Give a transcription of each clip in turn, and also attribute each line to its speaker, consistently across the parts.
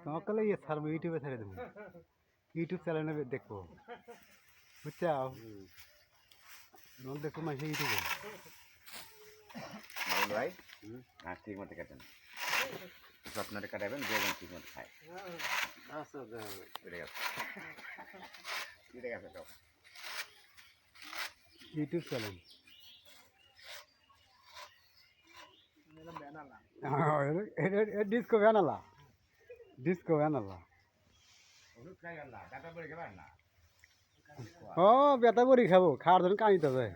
Speaker 1: তোমাকে ये ছাড়বো ইউটিউবে ছেড়ে দেবো ইউটিউব চ্যানেলে দেখবো বুঝছো নল দেখো মাসে ইউটিউবে
Speaker 2: ভাই আর ঠিক মতো কাটেন আপনারা কাটাবেন যেমন ঠিক মতো খায়
Speaker 1: আচ্ছা
Speaker 2: ঠিক আছে তো
Speaker 1: ইউটিউব চ্যানেল ডিস্কো ব্যানালা ও বেতা বড়ি খাবো খাওয়ার জন্য কামিতে হবে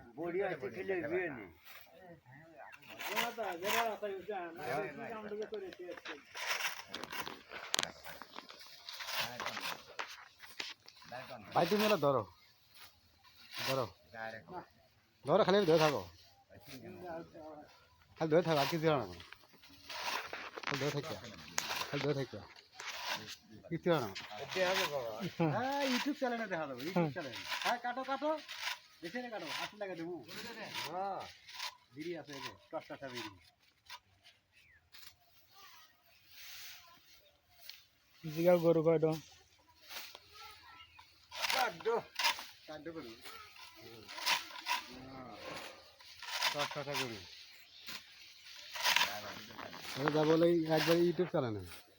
Speaker 1: ভাই তুমি এলা ধরো খালি ধরে থাকো খালি ধরে থাকো আর কিছু না ধরে থাকি কিছু না হ্যাঁ ইউটিউব চ্যানেলে দেখা দেবো ইউটিউব চ্যানেল হ্যাঁ কাটো দেখে না কাটো 80 টাকা দেবো হ্যাঁ বিড়ি আছে টসটা বিড়ি
Speaker 3: জিগা গরু কয়টা
Speaker 1: কাটো করি টসটা করি যা বলে একবার ইউটিউব চ্যানেলে